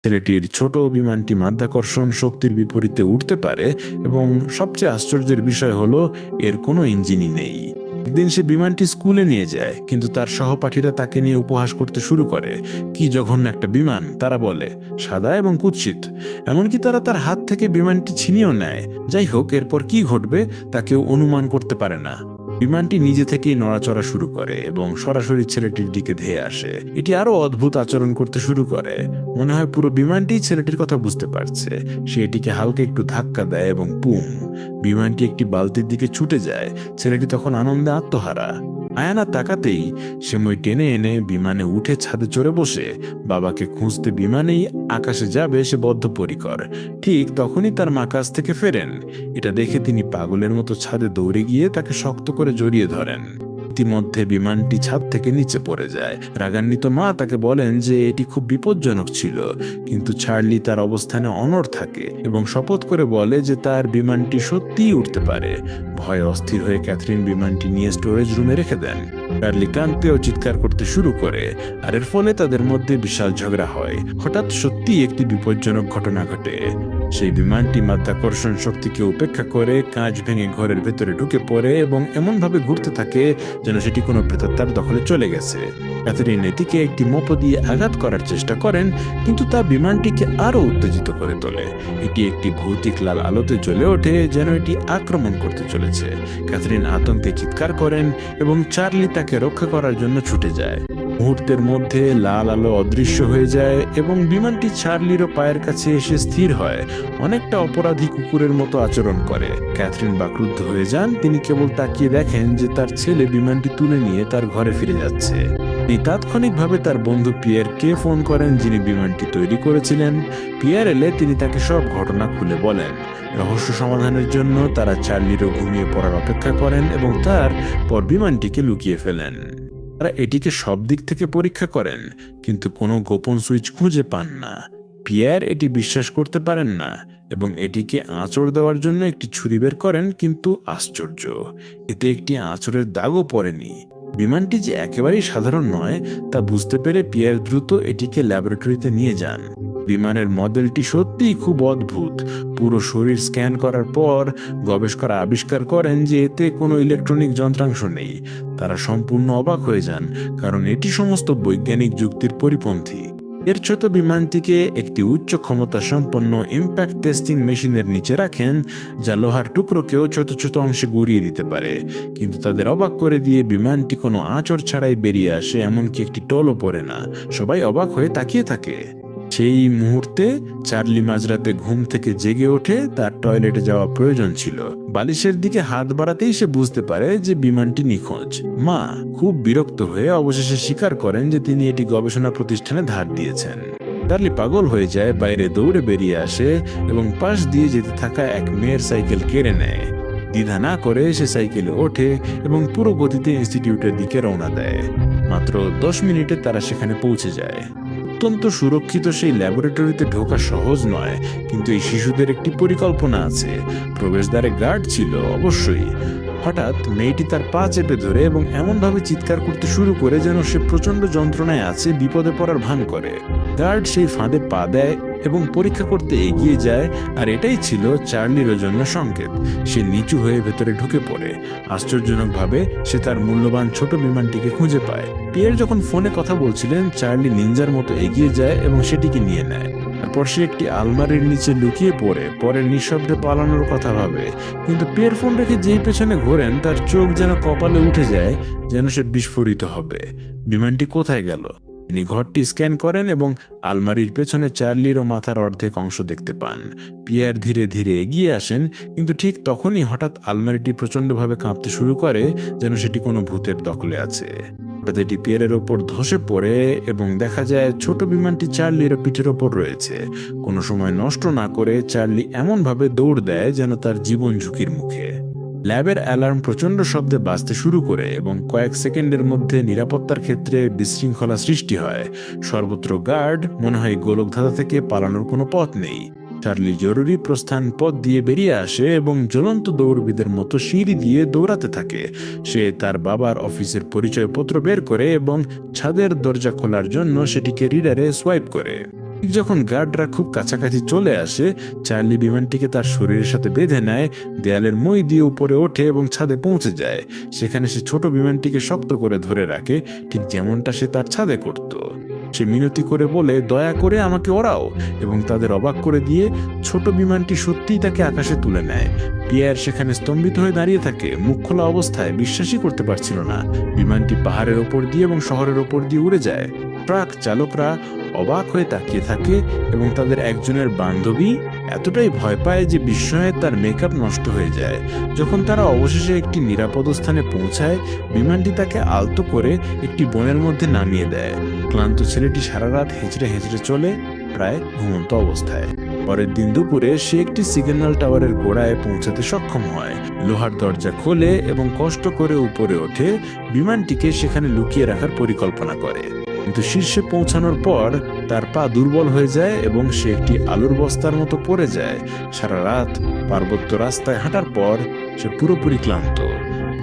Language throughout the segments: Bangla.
ছেলেটির ছোট বিমানটি মাধ্যাকর্ষণ শক্তির বিপরীতে উঠতে পারে এবং সবচেয়ে আশ্চর্যের বিষয় হলো এর কোনো ইঞ্জিনই নেই। একদিন সে বিমানটি স্কুলে নিয়ে যায়, কিন্তু তার সহপাঠীরা তাকে নিয়ে উপহাস করতে শুরু করে। কি জঘন্য একটা বিমান, তারা বলে, সাদা এবং কুৎসিত। এমনকি তারা তার হাত থেকে বিমানটি ছিনিয়েও নেয়। যাই হোক, এরপর কি ঘটবে তা কেউ অনুমান করতে পারে না। বিমানটি নিজে থেকেই নড়াচড়া শুরু করে এবং সরাসরি ছেলেটির দিকে ধেয়ে আসে। এটি আরো অদ্ভুত আচরণ করতে শুরু করে। মনে হয় পুরো বিমানটি ছেলেটির কথা বুঝতে পারছে। সে এটিকে হালকা একটু ধাক্কা দেয় এবং পুম, বিমানটি একটি বালতির দিকে ছুটে যায়। ছেলেটি তখন আনন্দে আত্মহারা। আয়ানা তাকাতেই সে মই টেনে এনে বিমানে উঠে ছাদে চড়ে বসে বাবাকে খুঁজতে বিমানেই আকাশে যাবে সে বদ্ধপরিকর। ঠিক তখনই তার মা কাছ থেকে ফেরেন। এটা দেখে তিনি পাগলের মতো ছাদে দৌড়ে গিয়ে তাকে শক্ত করে জড়িয়ে ধরেন। ইতিমধ্যে বিমানটি ছাদ থেকে নিচে পড়ে যায়। রাগান্বিত মা তাকে বলেন যে এটি খুব বিপজ্জনক ছিল, কিন্তু চার্লি তার অবস্থানে অনড় থাকে এবং শপথ করে বলে যে তার বিমানটি সত্যিই উঠতে পারে। ভয়ে অস্থির হয়ে ক্যাথরিন বিমানটি নিয়ে স্টোরেজ রুমে রেখে দেন। চার্লি কাঁদতে ও চিৎকার করতে শুরু করে, আর এর ফলে তাদের মধ্যে বিশাল ঝগড়া হয়। হঠাৎ সত্যিই একটি বিপজ্জনক ঘটনা ঘটে। সেই বিমানটি মাধ্যাকর্ষণ শক্তিকে উপেক্ষা করে কাঁচ ভেঙে ঘরের ভেতরে ঢুকে পড়ে এবং এমনভাবে ঘুরতে থাকে যেন সেটি কোনো প্রেতাত্মার দখলে চলে গেছে। ক্যাথরিন এটিকে একটি মোপ দিয়ে আঘাত করার চেষ্টা করেন, কিন্তু তা বিমানটিকে আরো উত্তেজিত করে তোলে। এটি একটি ভৌতিক লাল আলোতে জ্বলে ওঠে, যেন এটি আক্রমণ করতে চলেছে। ক্যাথরিন আতঙ্কে চিৎকার করেন এবং চার্লি তাকে রক্ষা করার জন্য ছুটে যায়। মুহূর্তের মধ্যে লাল আলো অদৃশ্য হয়ে যায় এবং বিমানটি চার্লিরও পায়ের কাছে এসে স্থির হয়। অনেকটা অপরাধী কুকুরের মতো আচরণ করে। ক্যাথরিন বাক্রুদ্ধ হয়ে যান। তিনি কেবল তাকিয়ে দেখেন যে তার ছেলে বিমানটি তুলে নিয়ে তার ঘরে ফিরে যাচ্ছে। তিনি তাৎক্ষণিকভাবে তার বন্ধু পিয়ারকে ফোন করেন, যিনি বিমানটি তৈরি করেছিলেন। পিয়ার এলে তিনি তাকে সব ঘটনা খুলে বলেন। রহস্য সমাধানের জন্য তারা চার্লিরও ঘুমিয়ে পড়ার অপেক্ষা করেন এবং তারপর বিমানটিকে লুকিয়ে ফেলেন। তারা এটিকে সব দিক থেকে পরীক্ষা করেন, কিন্তু কোনো গোপন সুইচ খুঁজে পান না। পিয়ার এটি বিশ্বাস করতে পারেন না এবং এটিকে আঁচড় দেওয়ার জন্য একটি ছুরি বের করেন, কিন্তু আশ্চর্য, এতে একটি আঁচড়ের দাগও পড়েনি। বিমানটি যে একেবারেই সাধারণ নয় তা বুঝতে পেরে পিয়ার দ্রুত এটিকে ল্যাবরেটরিতে নিয়ে যান। বিমানের মডেলটি সত্যিই খুব অদ্ভুত। পুরো শরীর স্ক্যান করার পর গবেষকরা আবিষ্কার করেন যে এতে কোনো ইলেকট্রনিক যন্ত্রাংশ নেই। তারা সম্পূর্ণ অবাক হয়ে যান, কারণ এটি সমস্ত বৈজ্ঞানিক যুক্তির পরিপন্থী। এর ছোট বিমানটিকে একটি উচ্চ ক্ষমতা সম্পন্ন ইম্প্যাক্ট টেস্টিং মেশিনের নিচে রাখেন, যা লোহার টুকরোকেও ছোট ছোট অংশে গুঁড়িয়ে দিতে পারে। কিন্তু তাদের অবাক করে দিয়ে বিমানটি কোনো আঁচড় ছাড়াই বেরিয়ে আসে, এমনকি একটি টোলও পড়ে না। সবাই অবাক হয়ে তাকিয়ে থাকে। সেই মুহূর্তে চার্লি মাঝরাতে ঘুম থেকে জেগে ওঠে। তার টয়লেটে যাওয়া প্রয়োজন ছিল। বালিশের দিকে হাত বাড়াতেই সে বুঝতে পারে যে বিমানটি নিখোঁজ। মা খুব বিরক্ত হয়ে অবশেষে স্বীকার করেন যে তিনি এটি গবেষণা প্রতিষ্ঠানে ধার দিয়েছেন। চার্লি পাগল হয়ে যায়, বাইরে দৌড়ে বেরিয়ে আসে এবং পাশ দিয়ে যেতে থাকা এক মেয়ের সাইকেল কেড়ে নেয়। দ্বিধা না করে সে সাইকেলে ওঠে এবং পুরো গতিতে ইনস্টিটিউটের দিকে রওনা দেয়। মাত্র 10 মিনিটে তারা সেখানে পৌঁছে যায়। অত্যন্ত সুরক্ষিত সেই ল্যাবরেটরিতে ঢোকা সহজ নয়, কিন্তু এই শিশুদের একটি পরিকল্পনা আছে। প্রবেশদ্বারে গার্ড ছিল অবশ্যই। হঠাৎ মেয়েটি তার পা চেপে ধরে এবং এমনভাবে চিৎকার করতে শুরু করে যেন সে প্রচন্ড যন্ত্রণায় আছে, বিপদে পড়ার ভান করে। গার্ড সেই ফাঁদে পা দেয় এবং পরীক্ষা করতে এগিয়ে যায়, আর এটাই ছিল চার্লির জন্য সংকেত। সে নিচু হয়ে ভেতরে ঢুকে পড়ে। আশ্চর্যজনকভাবে সে তার মূল্যবান ছোট বিমানটিকে খুঁজে পায়। পিয়ার যখন ফোনে কথা বলছিলেন, চার্লি নিনজার মতো এগিয়ে যায় এবং সেটিকে নিয়ে নেয়। তারপর সে একটি আলমারির নিচে লুকিয়ে পরে নিঃশব্দে পালানোর কথা ভাবে। কিন্তু পিয়ার ফোন রেখে যেই পেছনে ঘোরেন, তার চোখ যেন কপালে উঠে যায়, যেন সে বিস্ফোরিত হবে। বিমানটি কোথায় গেল? তিনি ঘরটি স্ক্যান করেন এবং আলমারির পেছনে চার্লিরও মাথার অর্ধেক অংশ দেখতে পান। পিয়ার ধীরে ধীরে এগিয়ে আসেন, কিন্তু ঠিক তখনই হঠাৎ আলমারিটি প্রচন্ডভাবে কাঁপতে শুরু করে, যেন সেটি কোনো ভূতের দখলে আছে। হঠাৎ এটি পিয়ারের ওপর ধসে পড়ে এবং দেখা যায় ছোট বিমানটি চার্লির পিঠের ওপর রয়েছে। কোনো সময় নষ্ট না করে চার্লি এমনভাবে দৌড় দেয় যেন তার জীবন ঝুঁকির মুখে। ল্যাবের অ্যালার্ম প্রচন্ড শব্দে বাজতে শুরু করে এবং কয়েক সেকেন্ডের মধ্যে নিরাপত্তার ক্ষেত্রে বিশৃঙ্খলা সৃষ্টি হয়। সর্বত্র গার্ড, মনে হয় গোলকধাঁধা থেকে পালানোর কোনো পথ নেই। চার্লি জরুরি প্রস্থান পথ দিয়ে বেরিয়ে আসে এবং জ্বলন্ত দৌড়বিদের মতো সিঁড়ি দিয়ে দৌড়াতে থাকে। সে তার বাবার অফিসের পরিচয়পত্র বের করে এবং ছাদের দরজা খোলার জন্য সেটিকে রিডারে সোয়াইপ করে। যখন গার্ডরা খুব কাছাকাছি চলে আসে, চার্লি বিমানটিকে তার শরীরের সাথে বেঁধে নেয়, দেয়ালের মই দিয়ে উপরে ওঠে এবং ছাদে পৌঁছে যায়। সেখানে সে ছোট বিমানটিকে শক্ত করে ধরে রাখে, ঠিক যেমনটা সে তার ছাদে করত। সে মিনতি করে বলে, দয়া করে আমাকে ওড়াও, এবং তাদের অবাক করে দিয়ে ছোট বিমানটি সত্যিই তাকে আকাশে তুলে নেয়। পিয়ার সেখানে স্তম্ভিত হয়ে দাঁড়িয়ে থাকে, মুখ খোলা অবস্থায়, বিশ্বাসই করতে পারছিল না। বিমানটি পাহাড়ের ওপর দিয়ে এবং শহরের ওপর দিয়ে উড়ে যায়। ট্রাক চালকরা অবাক হয়ে তাকিয়ে থাকে এবং তাদের একজনের বান্ধবী এতটাই ভয় পায় যে বিস্ময়ে তার মেকআপ নষ্ট হয়ে যায়। যখন তারা অবশেষে একটি নিরাপদ স্থানে পৌঁছায়, বিমানটি তাকে আলতো করে একটি বনের মধ্যে নামিয়ে দেয়। ক্লান্ত ছেলেটি সারা রাত হেঁচড়ে হেঁচড়ে চলে, প্রায় ঘুমন্ত অবস্থায়। পরের দিন দুপুরে সে একটি সিগন্যাল টাওয়ারের গোড়ায় পৌঁছাতে সক্ষম হয়। লোহার দরজা খোলে এবং কষ্ট করে উপরে ওঠে, বিমানটিকে সেখানে লুকিয়ে রাখার পরিকল্পনা করে। কিন্তু শীর্ষে পৌঁছানোর পর তার পা দুর্বল হয়ে যায় এবং সে একটি আলুর বস্তার মতো পড়ে যায়। সারা রাত পার্বত্য রাস্তায় হাঁটার পর সে পুরোপুরি ক্লান্ত।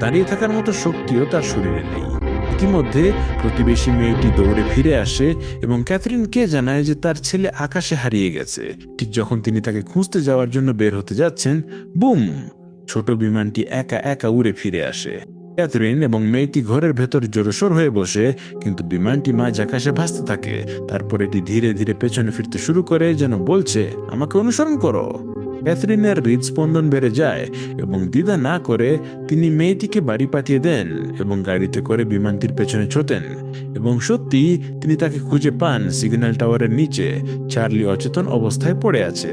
দাঁড়িয়ে থাকার মতো শক্তিও তার শরীরে নেই। ইতিমধ্যে প্রতিবেশী মেয়েটি দৌড়ে ফিরে আসে এবং ক্যাথরিনকে জানায় যে তার ছেলে আকাশে হারিয়ে গেছে। ঠিক যখন তিনি তাকে খুঁজতে যাওয়ার জন্য বের হতে যাচ্ছেন, বুম! ছোট বিমানটি একা একা উড়ে ফিরে আসে। ক্যাথরিন এবং মেয়েটি ঘরের ভেতর জোরসোর হয়ে বসে, কিন্তু বিমানটি মাঝ আকাশে ভাসতে থাকে। তারপর এটি ধীরে ধীরে পেছনে ফিরতে শুরু করে, যেন বলছে, আমাকে অনুসরণ করো। ক্যাথরিনের হৃদস্পন্দন বেড়ে যায় এবং দ্বিধা না করে তিনি মেয়েটিকে বাড়ি পাঠিয়ে দেন এবং গাড়িতে করে বিমানটির পেছনে ছোটেন। এবং সত্যি তিনি তাকে খুঁজে পান সিগন্যাল টাওয়ারের নিচে, চার্লি অচেতন অবস্থায় পড়ে আছে।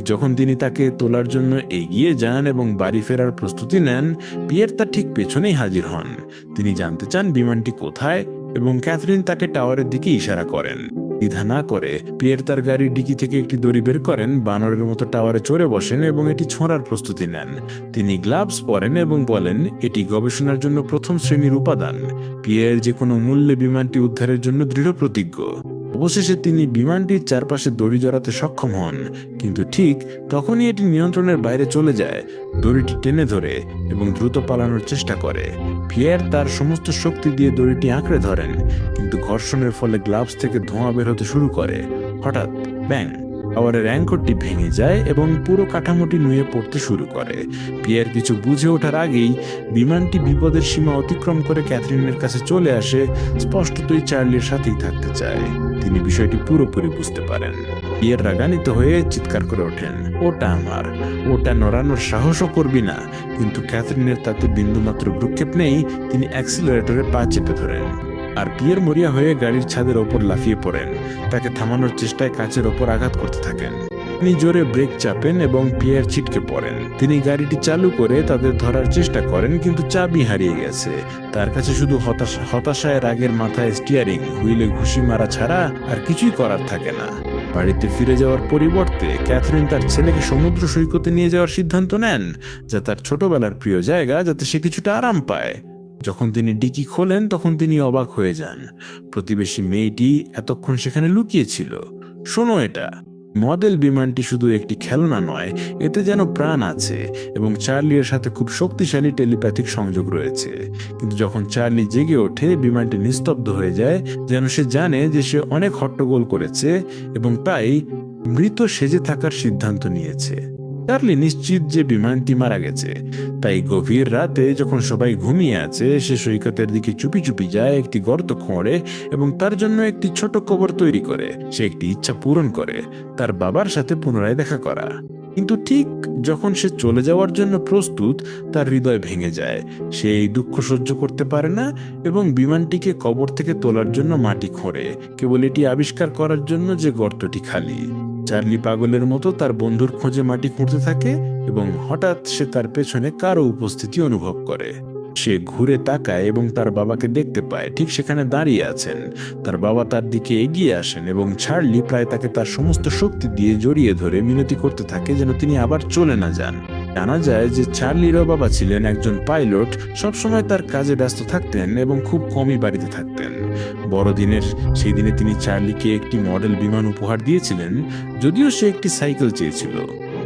যখন তিনি তাকে তোলার জন্য এগিয়ে যান এবং বাড়ি ফেরার প্রস্তুতি নেন, পিয়ের তার ঠিক পেছনেই হাজির হন। তিনি জানতে চান বিমানটি কোথায় এবং ক্যাথরিন তাকে টাওয়ারের দিকে ইশারা করেন। দ্বিধা না করে পিয়ের তার গাড়ির ডিকি থেকে একটি দড়ি বের করেন, বানরের মতো টাওয়ারে চড়ে বসেন এবং এটি ছোঁড়ার প্রস্তুতি নেন। তিনি গ্লাভস পরেন এবং বলেন, এটি গবেষণার জন্য প্রথম শ্রেণীর উপাদান। পিয়ের যে কোনো মূল্যে বিমানটি উদ্ধারের জন্য দৃঢ় প্রতিজ্ঞ। অবশেষে তিনি বিমানটির চারপাশে দড়ি জড়াতে সক্ষম হন, কিন্তু ঠিক তখনই এটি নিয়ন্ত্রণের বাইরে চলে যায়। দড়িটি টেনে ধরে এবং দ্রুত পালানোর চেষ্টা করে। পিয়ের তার সমস্ত শক্তি দিয়ে দড়িটি আঁকড়ে ধরেন, কিন্তু ঘর্ষণের ফলে গ্লাভস থেকে ধোঁয়া বের হতে শুরু করে। হঠাৎ ব্যাং! টাওয়ারের অ্যাঙ্করটি ভেঙে যায় এবং পুরো কাঠামোটি নুয়ে পড়তে শুরু করে। পিয়ের কিছু বুঝে ওঠার আগেই বিমানটি বিপদের সীমা অতিক্রম করে ক্যাথরিনের কাছে চলে আসে, স্পষ্টতই চার্লির সাথেই থাকতে চায়। তিনি বিষয়টি পুরোপুরি বুঝতে পারেন। পিয়ের রাগান্বিত হয়ে চিৎকার করে ওঠেন, ওটা আমার, ওটা নড়ানোর সাহসও করবি না। কিন্তু ক্যাথরিনের তাতে বিন্দুমাত্র ভ্রুক্ষেপ নেই। তিনি অ্যাক্সিলারেটরে পা চেপে ধরেন আর পিয়ের মরিয়া হয়ে গাড়ির ছাদের ওপর লাফিয়ে পড়েন। তাকে থামানোর চেষ্টায় কাচের ওপর আঘাত করতে থাকেন। তিনি জোরে ব্রেক চাপেন এবং পিয়ের ছিটকে পড়েন। তিনি গাড়িটি চালু করে তাদের ধরার চেষ্টা করেন, কিন্তু চাবি হারিয়ে গেছে। তার কাছে শুধু হতাশায় রাগের মাথায় স্টিয়ারিং হুইলে ঘুষি মারা ছাড়া আর কিছুই করার থাকে না। বাড়িতে ফিরে যাওয়ার পরিবর্তে ক্যাথরিন তার ছেলেকে সমুদ্র সৈকতে নিয়ে যাওয়ার সিদ্ধান্ত নেন, যা তার ছোটবেলার প্রিয় জায়গা, যাতে সে কিছুটা আরাম পায়। যখন তিনি ডিকি খোলেন তখন তিনি অবাক হয়ে যান। প্রতিবেশী মেয়েটি এতক্ষণ সেখানে লুকিয়েছিল। শোনো, এটা মডেল বিমানটি শুধু একটি খেলনা নয়, এতে যেন প্রাণ আছে এবং চার্লির সাথে খুব শক্তিশালী টেলিপ্যাথিক সংযোগ রয়েছে। কিন্তু যখন চার্লি জেগে ওঠে, বিমানটি নিস্তব্ধ হয়ে যায়, যেন সে জানে যে সে অনেক হট্টগোল করেছে এবং তাই মৃত সেজে থাকার সিদ্ধান্ত নিয়েছে। চার্লি নিশ্চিত যে বিমানটি মারা গেছে। তাই গভীর রাতে যখন সবাই ঘুমিয়ে আছে, সে সৈকতের দিকে চুপি চুপি যায়, একটি গর্ত খোঁড়ে এবং তার জন্য একটি ছোট কবর তৈরি করে। সে একটি ইচ্ছা পূরণ করে, তার বাবার সাথে পুনরায় দেখা করা। কিন্তু ঠিক যখন সে চলে যাওয়ার জন্য প্রস্তুত, তার হৃদয় ভেঙে যায়। সে এই দুঃখ সহ্য করতে পারে না এবং বিমানটিকে কবর থেকে তোলার জন্য মাটি খোঁড়ে, কেবল এটি আবিষ্কার করার জন্য যে গর্তটি খালি। চার্লি পাগলের মতো তার বন্ধুর খোঁজে মাটি খুঁড়তে থাকে এবং হঠাৎ সে তার পেছনে কারো উপস্থিতি অনুভব করে। সে ঘুরে তাকায় এবং তার বাবাকে দেখতে পায়, ঠিক সেখানে দাঁড়িয়ে আছেন। তার বাবা তার দিকে এগিয়ে আসেন এবং চার্লি প্রায় তাকে তার সমস্ত শক্তি দিয়ে জড়িয়ে ধরে মিনতি করতে থাকে যেন তিনি আবার চলে না যান। জানা যায় যে চার্লিরও বাবা ছিলেন একজন পাইলট, সবসময় তার কাজে ব্যস্ত থাকতেন এবং খুব কমই বাড়িতে থাকতেন। বড়দিনের সেই দিনে তিনি চার্লিকে একটি মডেল বিমান উপহার দিয়েছিলেন, যদিও সে একটি সাইকেল চেয়েছিল।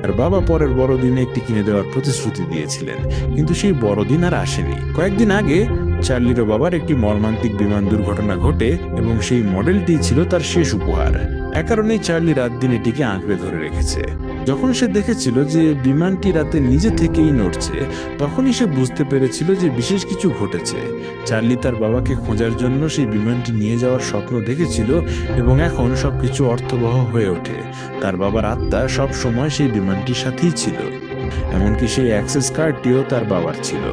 আর বাবা পরের বড়দিনে একটি কিনে দেওয়ার প্রতিশ্রুতি দিয়েছিলেন, কিন্তু সেই বড়দিন আর আসেনি। কয়েকদিন আগে চার্লিরও বাবার একটি মর্মান্তিক বিমান দুর্ঘটনা ঘটে এবং সেই মডেলটি ছিল তার শেষ উপহার। এ কারণেই চার্লি রাত দিন এটিকে আঁকড়ে ধরে রেখেছে। যখন সে দেখেছিল যে বিমানটি রাতে নিজে থেকেই নড়ছে, তখনই সে বুঝতে পেরেছিল যে বিশেষ কিছু ঘটেছে। চার্লি তার বাবাকে খোঁজার জন্য সেই বিমানটি নিয়ে যাওয়ার স্বপ্ন দেখেছিল এবং এখন সবকিছু অর্থবহ হয়ে ওঠে। তার বাবার আত্মা সব সময় সেই বিমানটির সাথেই ছিল, এমনকি সেই অ্যাক্সেস কার্ডটিও তার বাবার ছিল।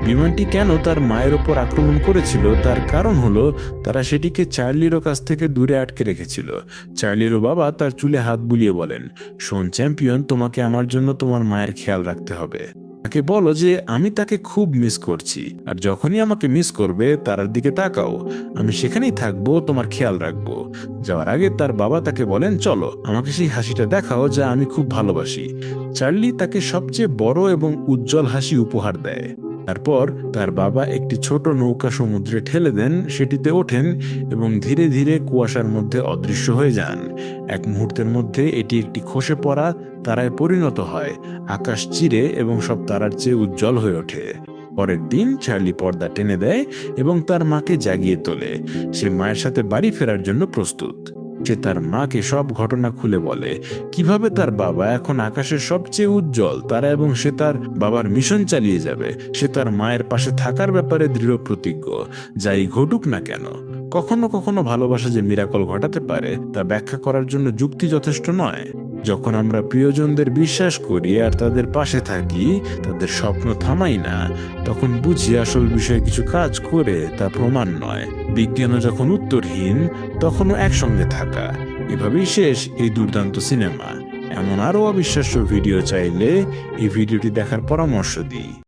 বিমানটি কেন তার মায়ের ওপর আক্রমণ করেছিল তার কারণ হলো তারা সেটিকে চার্লিরও কাছ থেকে দূরে আটকে রেখেছিল। চার্লিরও বাবা তার চুলে হাত বুলিয়ে বলেন, শোন চ্যাম্পিয়ন, তোমাকে আমার জন্য তোমার মায়ের খেয়াল রাখতে হবে। তাকে বলো যে আমি তাকে খুব মিস করছি, আর যখনই আমাকে মিস করবে তার দিকে তাকাও, আমি সেখানেই থাকবো, তোমার খেয়াল রাখবো। যাওয়ার আগে তার বাবা তাকে বলেন, চলো আমাকে সেই হাসিটা দেখাও যা আমি খুব ভালোবাসি। চার্লি তাকে সবচেয়ে বড় এবং উজ্জ্বল হাসি উপহার দেয়। তারপর তার বাবা একটি ছোট নৌকা সমুদ্রে ঠেলে দেন, সেটিতে ওঠেন এবং ধীরে ধীরে কুয়াশার মধ্যে অদৃশ্য হয়ে যান। এক মুহূর্তের মধ্যে এটি একটি খসে পড়া তারায় পরিণত হয়, আকাশ চিরে এবং সব তারার চেয়ে উজ্জ্বল হয়ে ওঠে। পরের দিন চার্লি পর্দা টেনে দেয় এবং তার মাকে জাগিয়ে তোলে। সে মায়ের সাথে বাড়ি ফেরার জন্য প্রস্তুত। সে তার মাকে সব ঘটনা খুলে বলে, কিভাবে তার বাবা এখন আকাশের সবচেয়ে উজ্জ্বল তারা এবং সে তার বাবার মিশন চালিয়ে যাবে। সে তার মায়ের পাশে থাকার ব্যাপারে দৃঢ় প্রতিজ্ঞ, যাই ঘটুক না কেন। কখনো কখনো ভালোবাসা যে মিরাকল ঘটাতে পারে তা ব্যাখ্যা করার জন্য যুক্তি যথেষ্ট নয়। যখন আমরা প্রিয়জনদের বিশ্বাস করি আর তাদের পাশে থাকি, তাদের স্বপ্ন থামাই না, তখন বুঝি আসল বিষয়ে কিছু কাজ করে তা প্রমাণ নয়। বিজ্ঞানও যখন উত্তরহীন, তখনও একসঙ্গে থাকা। এভাবেই শেষ এই দুর্দান্ত সিনেমা। এমন আরও অবিশ্বাস্য ভিডিও চাইলে এই ভিডিওটি দেখার পরামর্শ দিই।